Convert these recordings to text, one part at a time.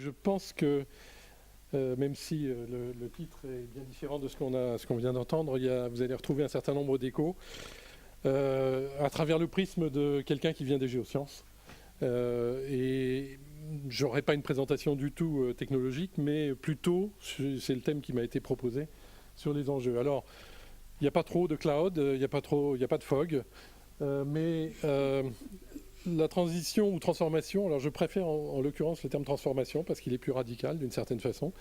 je pense que, même si le titre est bien différent de ce qu'on vient d'entendre, vous allez retrouver un certain nombre d'échos à travers le prisme de quelqu'un qui vient des géosciences. Et j'aurais pas une présentation du tout technologique, mais plutôt, c'est le thème qui m'a été proposé, sur les enjeux. Alors, il n'y a pas trop de cloud, il n'y a pas de fog, mais la transition ou transformation, alors je préfère en l'occurrence le terme transformation parce qu'il est plus radical d'une certaine façon,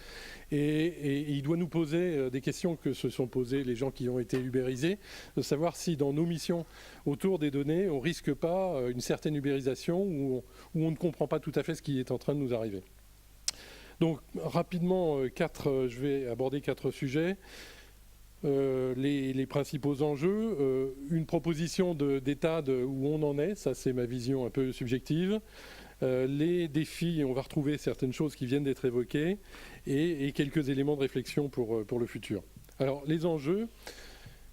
et il doit nous poser des questions que se sont posées les gens qui ont été ubérisés, de savoir si dans nos missions autour des données, on risque pas une certaine ubérisation où on ne comprend pas tout à fait ce qui est en train de nous arriver. Donc rapidement, je vais aborder 4 sujets. Les principaux enjeux, une proposition d'état où on en est, ça c'est ma vision un peu subjective, les défis, on va retrouver certaines choses qui viennent d'être évoquées, et quelques éléments de réflexion pour le futur. Alors les enjeux,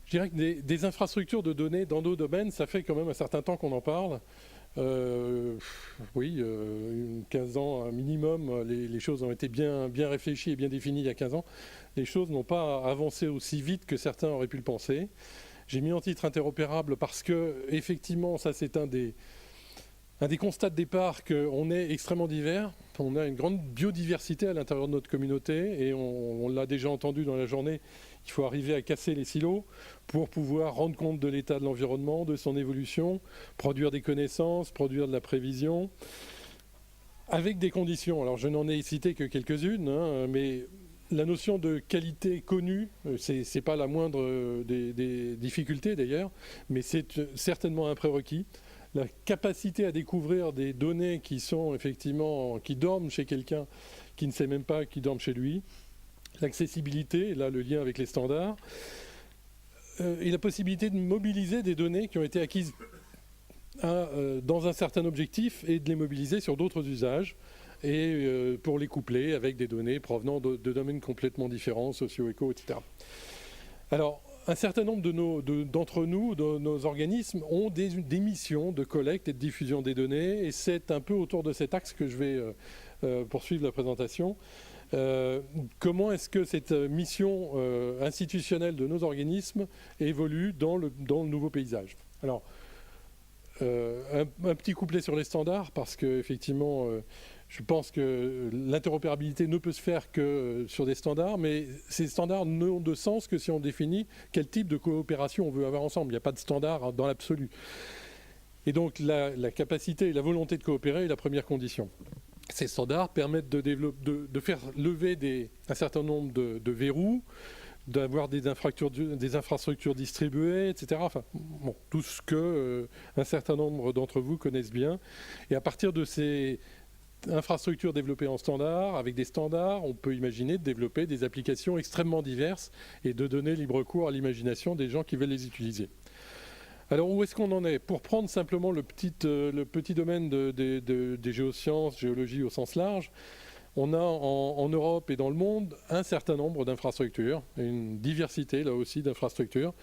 je dirais que des infrastructures de données dans nos domaines, ça fait quand même un certain temps qu'on en parle. 15 ans un minimum, les choses ont été bien réfléchies et bien définies il y a 15 ans. Les choses n'ont pas avancé aussi vite que certains auraient pu le penser. J'ai mis en titre interopérable parce que, effectivement, ça c'est un des constats de départ, qu'on est extrêmement divers. On a une grande biodiversité à l'intérieur de notre communauté et on l'a déjà entendu dans la journée. Il faut arriver à casser les silos pour pouvoir rendre compte de l'état de l'environnement, de son évolution, produire des connaissances, produire de la prévision, avec des conditions. Alors je n'en ai cité que quelques-unes, mais la notion de qualité connue, c'est pas la moindre des difficultés d'ailleurs, mais c'est certainement un prérequis. La capacité à découvrir des données qui sont effectivement, qui dorment chez quelqu'un qui ne sait même pas qu'ils dorment chez lui. L'accessibilité, et là le lien avec les standards, et la possibilité de mobiliser des données qui ont été acquises dans un certain objectif et de les mobiliser sur d'autres usages, et pour les coupler avec des données provenant de domaines complètement différents, socio-éco, etc. Alors, un certain nombre d'entre nous, de nos organismes, ont des missions de collecte et de diffusion des données, et c'est un peu autour de cet axe que je vais poursuivre la présentation. Comment est-ce que cette mission institutionnelle de nos organismes évolue dans le nouveau paysage? Alors, un petit couplet sur les standards, parce qu'effectivement, je pense que l'interopérabilité ne peut se faire que sur des standards, mais ces standards n'ont de sens que si on définit quel type de coopération on veut avoir ensemble. Il n'y a pas de standard dans l'absolu. Et donc, la capacité et la volonté de coopérer est la première condition. Ces standards permettent de faire lever un certain nombre de verrous, d'avoir des infrastructures distribuées, etc. Enfin, bon, tout ce que un certain nombre d'entre vous connaissent bien. Et à partir de ces infrastructures développées en standard, avec des standards, on peut imaginer de développer des applications extrêmement diverses et de donner libre cours à l'imagination des gens qui veulent les utiliser. Alors, où est-ce qu'on en est? Pour prendre simplement le petit domaine des géosciences, géologie au sens large, on a en Europe et dans le monde un certain nombre d'infrastructures, une diversité là aussi d'infrastructures,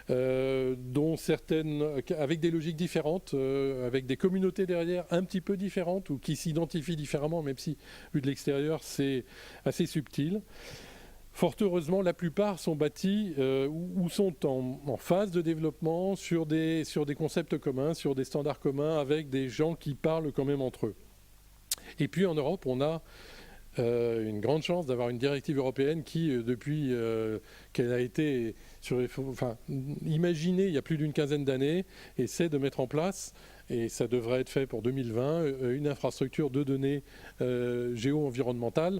dont certaines avec des logiques différentes, avec des communautés derrière un petit peu différentes ou qui s'identifient différemment, même si vu de l'extérieur c'est assez subtil. Fort heureusement, la plupart sont bâtis ou sont en phase de développement sur des concepts communs, sur des standards communs, avec des gens qui parlent quand même entre eux. Et puis en Europe, on a une grande chance d'avoir une directive européenne qui, depuis qu'elle a été imaginée il y a plus d'une quinzaine d'années, essaie de mettre en place, et ça devrait être fait pour 2020, une infrastructure de données géo-environnementales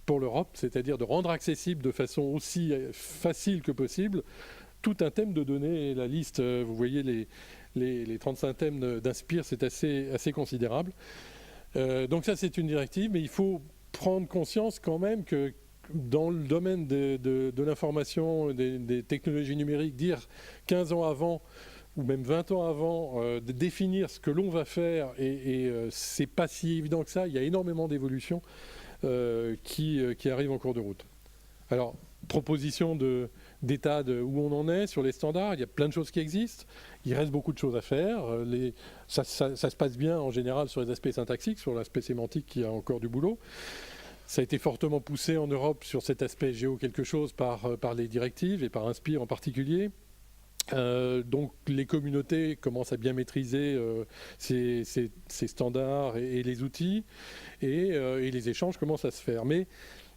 pour l'Europe, c'est-à-dire de rendre accessible de façon aussi facile que possible tout un thème de données. Et la liste, vous voyez les 35 thèmes d'Inspire, c'est assez considérable. Donc ça, c'est une directive, mais il faut prendre conscience quand même que dans le domaine de l'information, des technologies numériques, dire 15 ans avant ou même 20 ans avant, de définir ce que l'on va faire, et c'est pas si évident que ça. Il y a énormément d'évolutions qui arrivent en cours de route. Alors, proposition d'état où on en est sur les standards, il y a plein de choses qui existent, il reste beaucoup de choses à faire, ça se passe bien en général sur les aspects syntaxiques, sur l'aspect sémantique, il y a encore du boulot. Ça a été fortement poussé en Europe sur cet aspect géo quelque chose par les directives et par Inspire en particulier. Donc les communautés commencent à bien maîtriser ces standards et les outils et les échanges commencent à se faire. Mais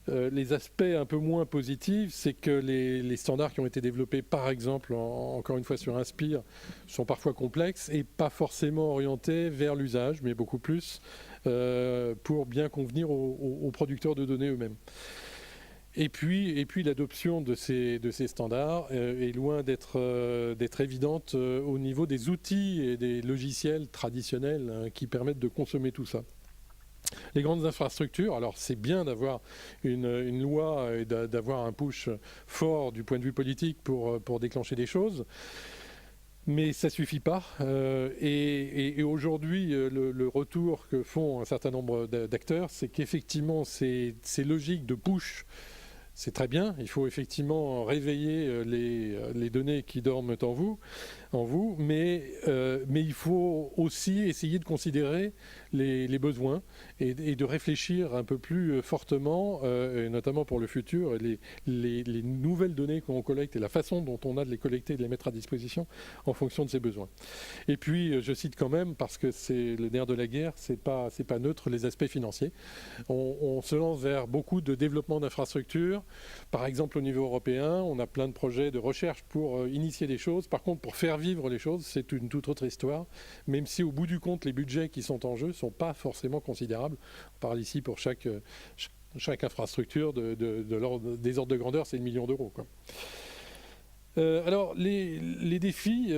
les aspects un peu moins positifs, c'est que les standards qui ont été développés, par exemple, encore une fois sur Inspire, sont parfois complexes et pas forcément orientés vers l'usage, mais beaucoup plus pour bien convenir aux producteurs de données eux-mêmes. Et puis l'adoption de ces standards est loin d'être évidente au niveau des outils et des logiciels traditionnels qui permettent de consommer tout ça. Les grandes infrastructures, alors c'est bien d'avoir une loi et d'avoir un push fort du point de vue politique pour déclencher des choses, mais ça ne suffit pas. Et aujourd'hui, le retour que font un certain nombre d'acteurs, c'est qu'effectivement, ces logiques de push, c'est très bien. Il faut effectivement réveiller les données qui dorment en vous, mais il faut aussi essayer de considérer les besoins et de réfléchir un peu plus fortement, et notamment pour le futur, les nouvelles données qu'on collecte et la façon dont on a de les collecter et de les mettre à disposition en fonction de ces besoins. Et puis, je cite quand même, parce que c'est le nerf de la guerre, c'est pas neutre, les aspects financiers. On se lance vers beaucoup de développement d'infrastructures. Par exemple, au niveau européen, on a plein de projets de recherche pour initier des choses. Par contre, pour faire vivre les choses, c'est une toute autre histoire, même si au bout du compte, les budgets qui sont en jeu ne sont pas forcément considérables. On parle ici pour chaque infrastructure des ordres de grandeur, c'est 1 million d'euros, quoi. Alors, les défis,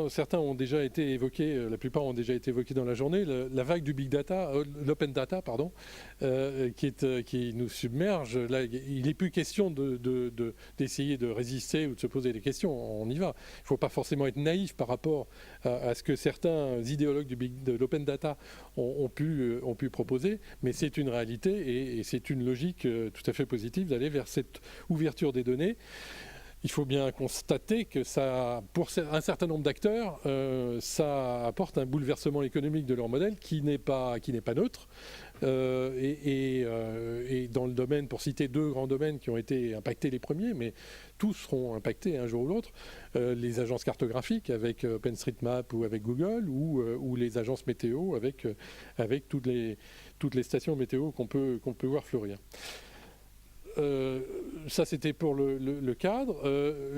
certains ont déjà été évoqués, la plupart ont déjà été évoqués dans la journée. La vague du big data, l'open data, pardon, qui nous submerge. Là, il n'est plus question d'essayer de résister ou de se poser des questions. On y va. Il ne faut pas forcément être naïf par rapport à ce que certains idéologues de l'open data ont pu proposer, mais c'est une réalité et c'est une logique tout à fait positive d'aller vers cette ouverture des données. Il faut bien constater que ça, pour un certain nombre d'acteurs, ça apporte un bouleversement économique de leur modèle qui n'est pas neutre. Et dans le domaine, pour citer 2 grands domaines qui ont été impactés les premiers, mais tous seront impactés un jour ou l'autre, les agences cartographiques avec OpenStreetMap ou avec Google, ou les agences météo avec toutes les stations météo qu'on peut voir fleurir. Ça, c'était pour le cadre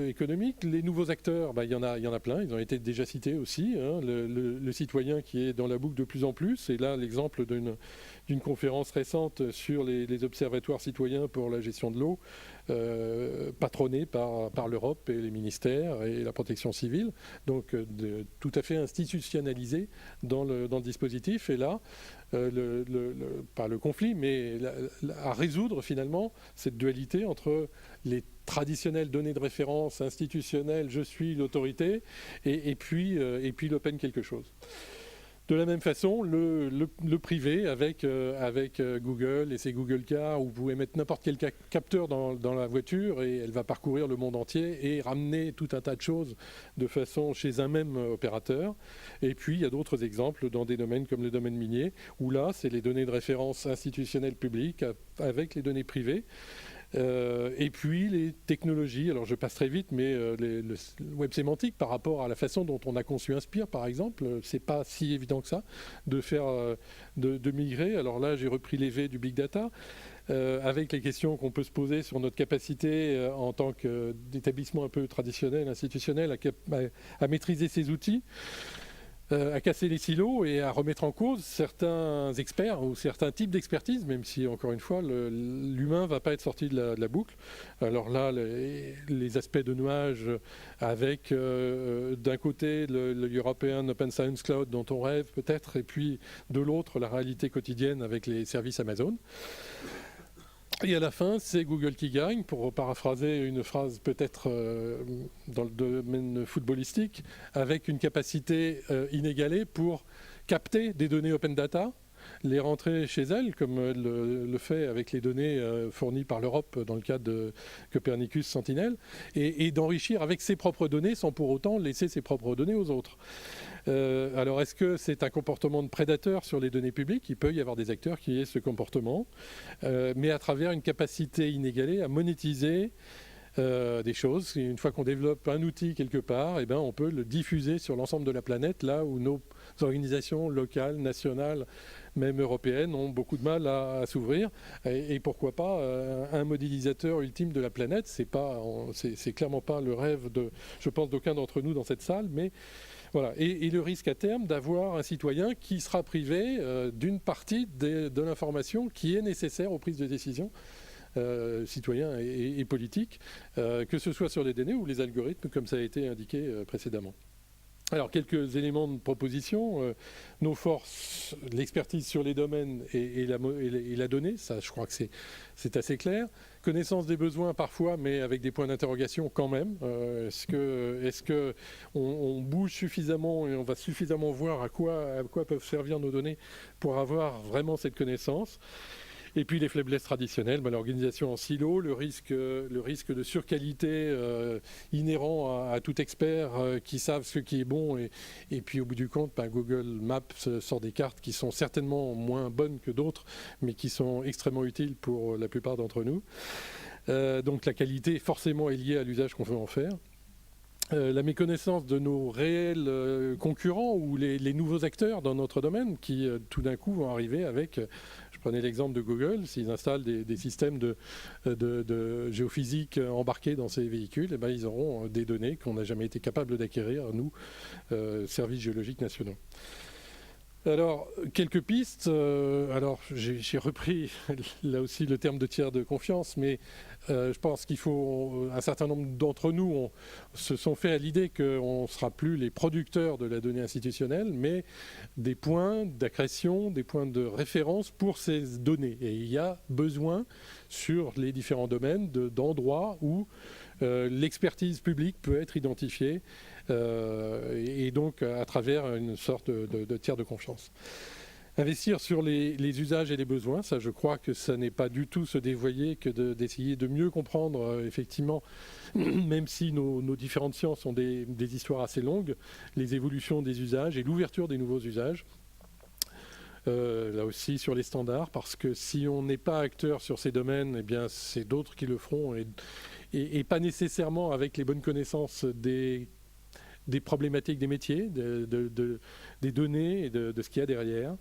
économique. Les nouveaux acteurs, il y en a plein. Ils ont été déjà cités aussi. Hein. Le citoyen qui est dans la boucle de plus en plus. Et là, l'exemple d'une conférence récente sur les observatoires citoyens pour la gestion de l'eau, patronnés par l'Europe et les ministères et la protection civile. Donc, tout à fait institutionnalisé dans le dispositif. Et là, pas le conflit, mais à résoudre finalement cette dualité entre les traditionnelles données de référence institutionnelles, je suis l'autorité, et puis l'open quelque chose. De la même façon, le privé avec Google et ses Google Cars, où vous pouvez mettre n'importe quel capteur dans la voiture et elle va parcourir le monde entier et ramener tout un tas de choses de façon chez un même opérateur. Et puis, il y a d'autres exemples dans des domaines comme le domaine minier, où là, c'est les données de référence institutionnelles publiques avec les données privées. Et puis les technologies, alors je passe très vite, mais le web sémantique par rapport à la façon dont on a conçu Inspire, par exemple, c'est pas si évident que ça de faire de migrer. Alors là, j'ai repris les V du big data. Avec les questions qu'on peut se poser sur notre capacité en tant qu'établissement un peu traditionnel, institutionnel, à maîtriser ces outils. À casser les silos et à remettre en cause certains experts ou certains types d'expertise, même si, encore une fois, l'humain ne va pas être sorti de la boucle. Alors là, les aspects de nuage avec, d'un côté, le European Open Science Cloud dont on rêve peut-être, et puis de l'autre, la réalité quotidienne avec les services Amazon. Et à la fin, c'est Google qui gagne, pour paraphraser une phrase peut-être dans le domaine footballistique, avec une capacité inégalée pour capter des données open data les rentrer chez elles, comme elle le fait avec les données fournies par l'Europe dans le cadre de Copernicus Sentinel, et d'enrichir avec ses propres données sans pour autant laisser ses propres données aux autres. Alors, est-ce que c'est un comportement de prédateur sur les données publiques? Il peut y avoir des acteurs qui aient ce comportement, mais à travers une capacité inégalée à monétiser des choses. Une fois qu'on développe un outil quelque part, eh ben, on peut le diffuser sur l'ensemble de la planète, là où nos organisations locales, nationales, même européennes, ont beaucoup de mal à s'ouvrir. Et pourquoi pas un modélisateur ultime de la planète? C'est clairement pas le rêve, je pense, d'aucun d'entre nous dans cette salle, mais voilà. Et le risque à terme d'avoir un citoyen qui sera privé d'une partie de l'information qui est nécessaire aux prises de décision citoyens et politiques, que ce soit sur les données ou les algorithmes, comme ça a été indiqué précédemment. Alors, quelques éléments de proposition. Nos forces, l'expertise sur les domaines et la donnée, ça, je crois que c'est assez clair. Connaissance des besoins parfois, mais avec des points d'interrogation quand même. Est-ce que on bouge suffisamment et on va suffisamment voir à quoi peuvent servir nos données pour avoir vraiment cette connaissance? Et puis les faiblesses traditionnelles, l'organisation en silo, le risque de surqualité inhérent à tout expert qui savent ce qui est bon. Et puis au bout du compte, Google Maps sort des cartes qui sont certainement moins bonnes que d'autres, mais qui sont extrêmement utiles pour la plupart d'entre nous. Donc la qualité forcément est liée à l'usage qu'on veut en faire. La méconnaissance de nos réels concurrents ou les nouveaux acteurs dans notre domaine qui tout d'un coup vont arriver avec, je prenais l'exemple de Google, s'ils installent des systèmes de géophysique embarqués dans ces véhicules, eh ben, ils auront des données qu'on n'a jamais été capable d'acquérir, nous, services géologiques nationaux. Alors, quelques pistes. Alors, j'ai repris là aussi le terme de tiers de confiance, mais je pense qu'il faut, un certain nombre d'entre nous se sont fait à l'idée qu'on ne sera plus les producteurs de la donnée institutionnelle, mais des points d'accrétion, des points de référence pour ces données. Et il y a besoin sur les différents domaines d'endroits où l'expertise publique peut être identifiée et donc à travers une sorte de tiers de confiance. Investir sur les usages et les besoins, ça je crois que ça n'est pas du tout se dévoyer que d'essayer de mieux comprendre effectivement, même si nos différentes sciences ont des histoires assez longues, les évolutions des usages et l'ouverture des nouveaux usages. Là aussi sur les standards, parce que si on n'est pas acteur sur ces domaines, eh bien c'est d'autres qui le feront et pas nécessairement avec les bonnes connaissances des problématiques des métiers, des données et de ce qu'il y a derrière.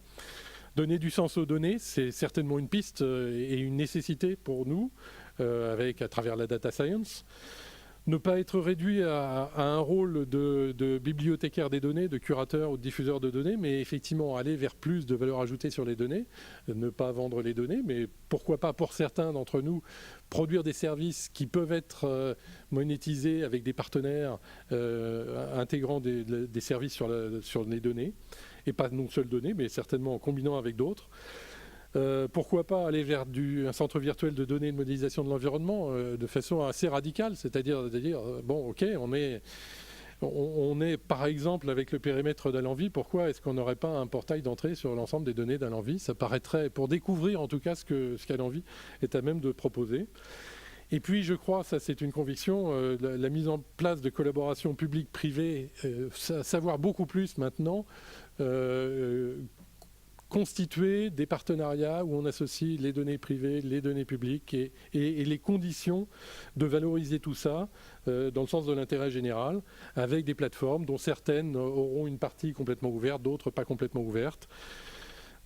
Donner du sens aux données, c'est certainement une piste et une nécessité pour nous, à travers la data science. Ne pas être réduit à un rôle de bibliothécaire des données, de curateur ou de diffuseur de données, mais effectivement aller vers plus de valeur ajoutée sur les données, ne pas vendre les données, mais pourquoi pas pour certains d'entre nous produire des services qui peuvent être monétisés avec des partenaires intégrant des services sur les données, et pas non seules données, mais certainement en combinant avec d'autres. Pourquoi pas aller vers un centre virtuel de données et de modélisation de l'environnement de façon assez radicale, c'est-à-dire de dire, bon, ok, on est par exemple avec le périmètre d'Allenvie, pourquoi est-ce qu'on n'aurait pas un portail d'entrée sur l'ensemble des données d'Allenvie? Ça paraîtrait, pour découvrir en tout cas ce qu'Allenvie est à même de proposer. Et puis je crois, ça c'est une conviction, la mise en place de collaborations publiques-privées, savoir beaucoup plus maintenant, constituer des partenariats où on associe les données privées, les données publiques et les conditions de valoriser tout ça dans le sens de l'intérêt général avec des plateformes dont certaines auront une partie complètement ouverte, d'autres pas complètement ouvertes.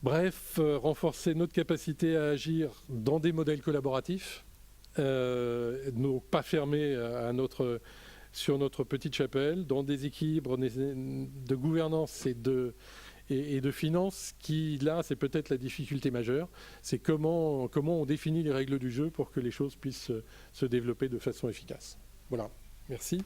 Bref, renforcer notre capacité à agir dans des modèles collaboratifs, ne pas fermer sur notre petite chapelle, dans des équilibres de gouvernance et de finances qui, là, c'est peut-être la difficulté majeure. C'est comment on définit les règles du jeu pour que les choses puissent se développer de façon efficace. Voilà, merci.